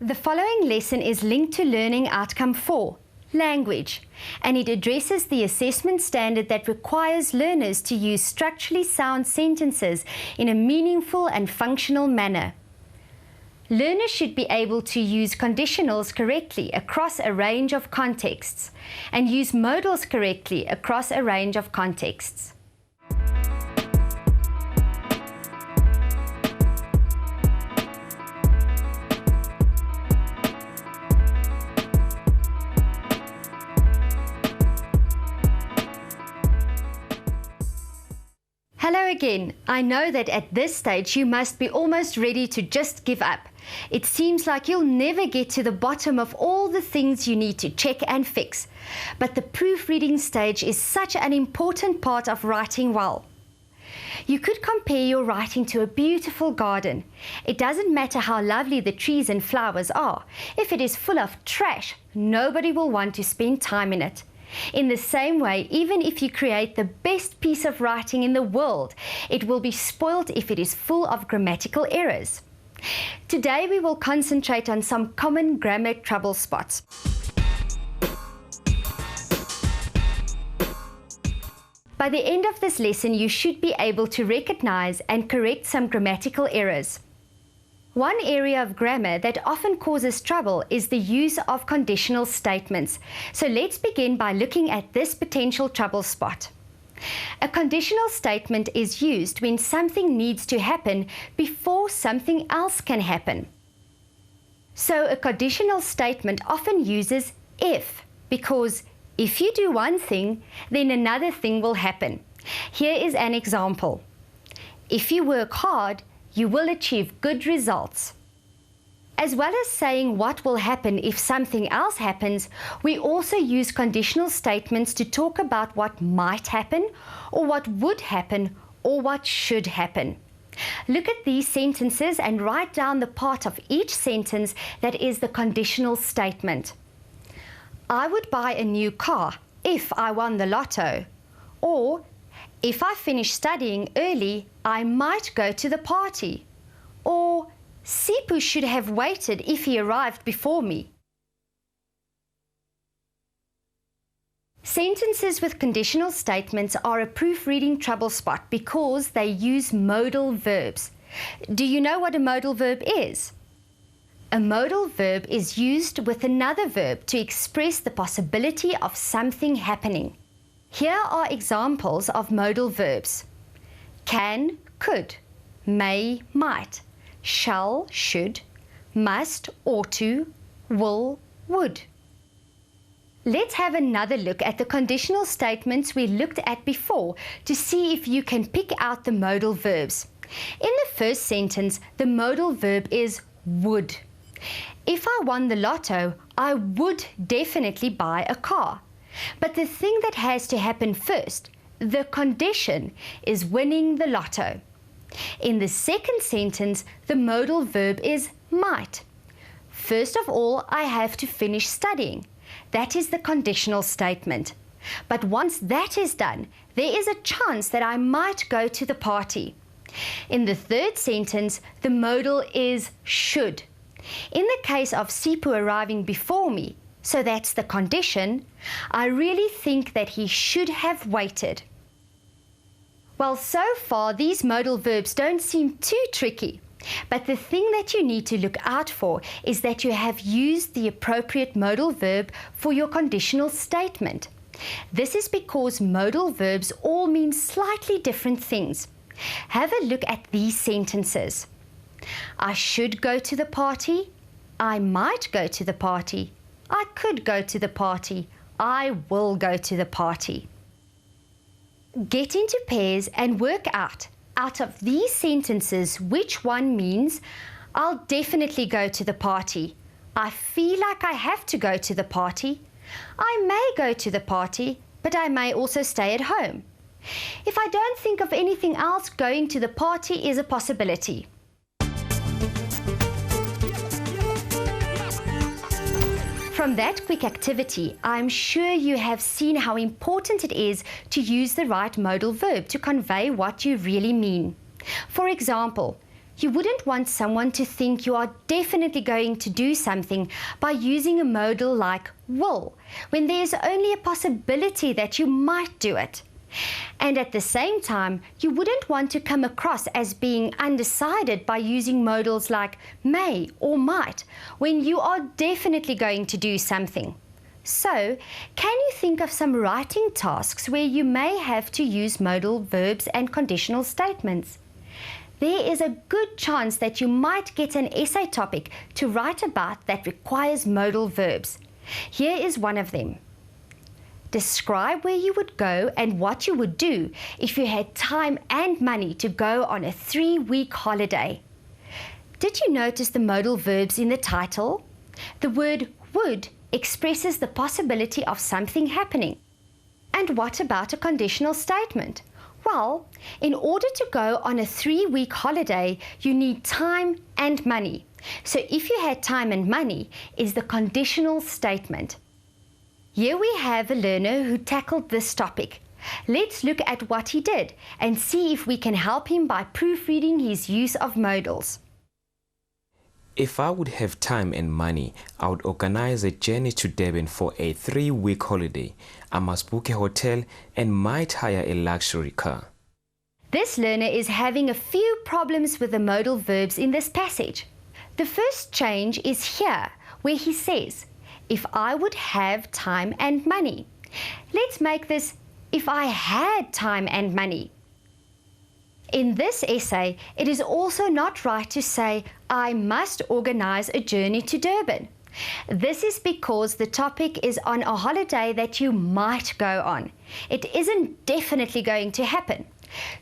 The following lesson is linked to Learning Outcome 4, Language, and it addresses the assessment standard that requires learners to use structurally sound sentences in a meaningful and functional manner. Learners should be able to use conditionals correctly across a range of contexts and use modals correctly across a range of contexts. Hello again. I know that at this stage you must be almost ready to just give up. It seems like you'll never get to the bottom of all the things you need to check and fix. But the proofreading stage is such an important part of writing well. You could compare your writing to a beautiful garden. It doesn't matter how lovely the trees and flowers are. If it is full of trash, nobody will want to spend time in it. In the same way, even if you create the best piece of writing in the world, it will be spoilt if it is full of grammatical errors. Today we will concentrate on some common grammar trouble spots. By the end of this lesson, you should be able to recognize and correct some grammatical errors. One area of grammar that often causes trouble is the use of conditional statements. So let's begin by looking at this potential trouble spot. A conditional statement is used when something needs to happen before something else can happen. So a conditional statement often uses if, because if you do one thing, then another thing will happen. Here is an example. If you work hard, you will achieve good results. As well as saying what will happen if something else happens, we also use conditional statements to talk about what might happen, or what would happen, or what should happen. Look at these sentences and write down the part of each sentence that is the conditional statement. I would buy a new car if I won the lotto. Or, if I finish studying early, I might go to the party. Or, Sipu should have waited if he arrived before me. Sentences with conditional statements are a proofreading trouble spot because they use modal verbs. Do you know what a modal verb is? A modal verb is used with another verb to express the possibility of something happening. Here are examples of modal verbs: can, could, may, might, shall, should, must, ought to, will, would. Let's have another look at the conditional statements we looked at before to see if you can pick out the modal verbs. In the first sentence, the modal verb is would. If I won the lotto, I would definitely buy a car. But the thing that has to happen first, the condition, is winning the lotto. In the second sentence, the modal verb is might. First of all, I have to finish studying. That is the conditional statement. But once that is done, there is a chance that I might go to the party. In the third sentence, the modal is should. In the case of Sipu arriving before me, so that's the condition, I really think that he should have waited. Well, so far these modal verbs don't seem too tricky, but the thing that you need to look out for is that you have used the appropriate modal verb for your conditional statement. This is because modal verbs all mean slightly different things. Have a look at these sentences. I should go to the party. I might go to the party. I could go to the party. I will go to the party. Get into pairs and work out of these sentences which one means I'll definitely go to the party. I feel like I have to go to the party. I may go to the party, but I may also stay at home. If I don't think of anything else, going to the party is a possibility. From that quick activity, I'm sure you have seen how important it is to use the right modal verb to convey what you really mean. For example, You wouldn't want someone to think you are definitely going to do something by using a modal like will, when there's only a possibility that you might do it. And at the same time, you wouldn't want to come across as being undecided by using modals like may or might, when you are definitely going to do something. So, can you think of some writing tasks where you may have to use modal verbs and conditional statements? There is a good chance that you might get an essay topic to write about that requires modal verbs. Here is one of them. Describe where you would go and what you would do if you had time and money to go on a 3-week holiday. Did you notice the modal verbs in the title? The word would expresses the possibility of something happening. And what about a conditional statement? Well, in order to go on a 3-week holiday, you need time and money. So if you had time and money is the conditional statement. Here we have a learner who tackled this topic. Let's look at what he did and see if we can help him by proofreading his use of modals. If I would have time and money, I would organize a journey to Durban for a 3-week holiday. I must book a hotel and might hire a luxury car. This learner is having a few problems with the modal verbs in this passage. The first change is here, where he says, if I would have time and money. Let's make this, if I had time and money. In this essay, it is also not right to say, I must organize a journey to Durban. This is because the topic is on a holiday that you might go on. It isn't definitely going to happen.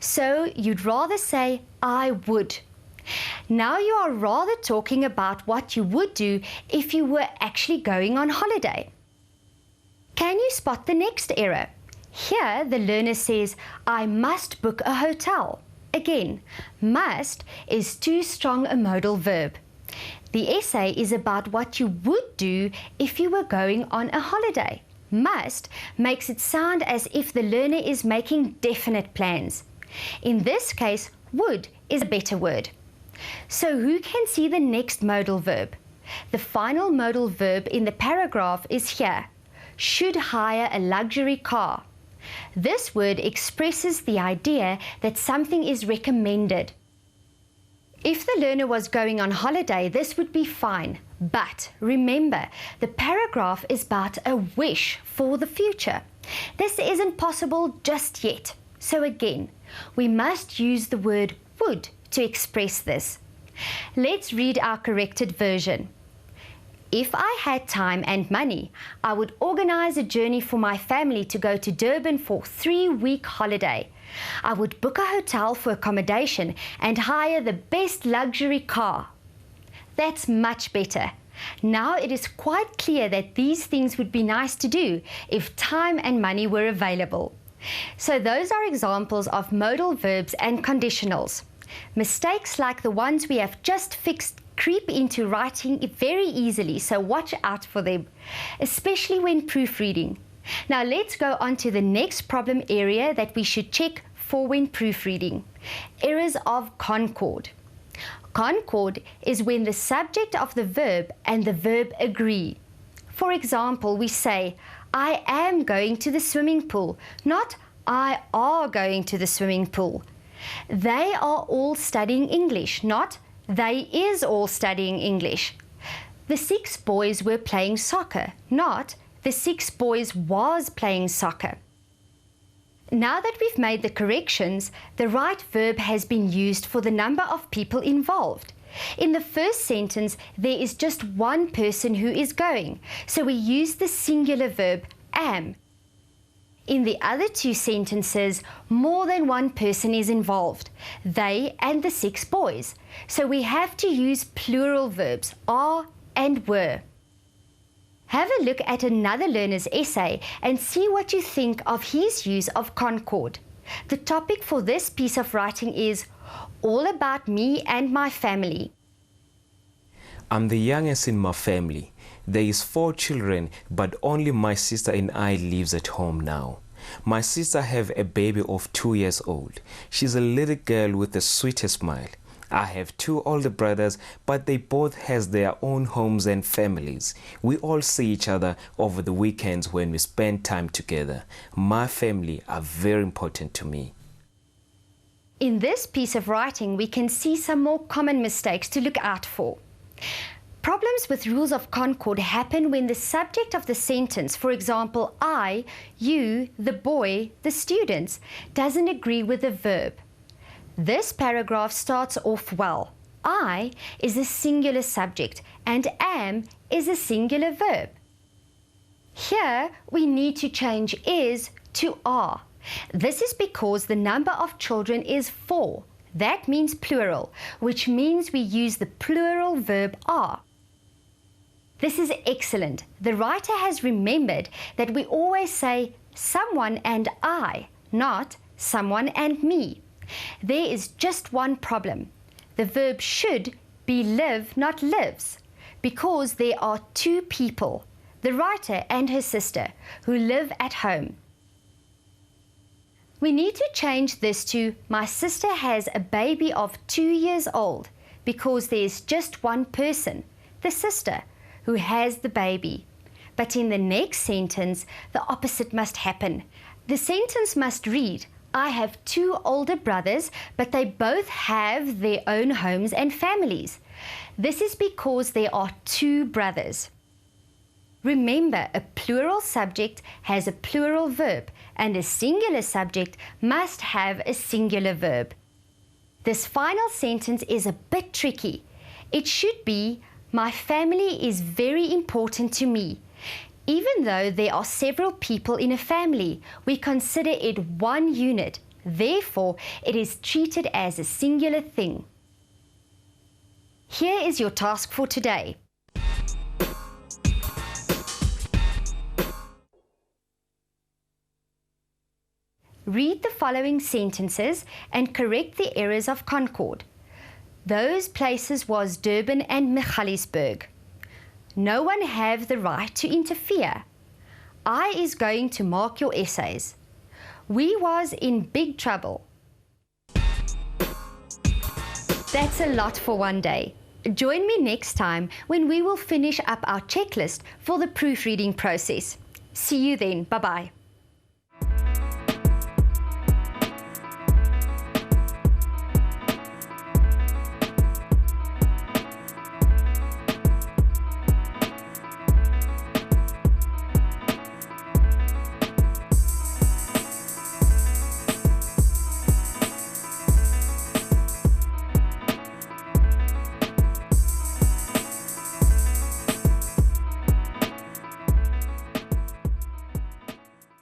So you'd rather say, I would. Now you are rather talking about what you would do if you were actually going on holiday. Can you spot the next error? Here the learner says, I must book a hotel. Again, must is too strong a modal verb. The essay is about what you would do if you were going on a holiday. Must makes it sound as if the learner is making definite plans. In this case, would is a better word. So who can see the next modal verb? The final modal verb in the paragraph is here. Should hire a luxury car. This word expresses the idea that something is recommended. If the learner was going on holiday, this would be fine. But remember, the paragraph is about a wish for the future. This isn't possible just yet. So again, we must use the word would to express this. Let's read our corrected version. If I had time and money, I would organize a journey for my family to go to Durban for a 3-week holiday. I would book a hotel for accommodation and hire the best luxury car. That's much better. Now it is quite clear that these things would be nice to do if time and money were available. So those are examples of modal verbs and conditionals. Mistakes like the ones we have just fixed creep into writing very easily, so watch out for them, especially when proofreading. Now let's go on to the next problem area that we should check for when proofreading. Errors of Concord. Concord is when the subject of the verb and the verb agree. For example, we say, I am going to the swimming pool, not I are going to the swimming pool. They are all studying English, not they is all studying English. The 6 boys were playing soccer, not the 6 boys was playing soccer. Now that we've made the corrections, the right verb has been used for the number of people involved. In the first sentence, there is just one person who is going, so we use the singular verb am. In the other 2 sentences, more than one person is involved, they and the 6 boys. So we have to use plural verbs, are and were. Have a look at another learner's essay and see what you think of his use of Concord. The topic for this piece of writing is all about me and my family. I'm the youngest in my family. There is 4 children, but only my sister and I lives at home now. My sister have a baby of 2 years old. She's a little girl with the sweetest smile. I have 2 older brothers, but they both has their own homes and families. We all see each other over the weekends when we spend time together. My family are very important to me. In this piece of writing, we can see some more common mistakes to look out for. Problems with rules of Concord happen when the subject of the sentence, for example, I, you, the boy, the students, doesn't agree with the verb. This paragraph starts off well. I is a singular subject and am is a singular verb. Here we need to change is to are. This is because the number of children is 4. That means plural, which means we use the plural verb are. This is excellent. The writer has remembered that we always say someone and I, not someone and me. There is just one problem. The verb should be live, not lives, because there are 2 people, the writer and her sister, who live at home. We need to change this to my sister has a baby of 2 years old, because there is just one person, the sister, who has the baby. But in the next sentence, the opposite must happen. The sentence must read, I have 2 older brothers, but they both have their own homes and families. This is because there are 2 brothers. Remember, a plural subject has a plural verb, and a singular subject must have a singular verb. This final sentence is a bit tricky. It should be, my family is very important to me. Even though there are several people in a family, we consider it one unit. Therefore, it is treated as a singular thing. Here is your task for today. Read the following sentences and correct the errors of Concord. Those places was Durban and Michalisburg. No one have the right to interfere. I is going to mark your essays. We was in big trouble. That's a lot for one day. Join me next time when we will finish up our checklist for the proofreading process. See you then. Bye-bye.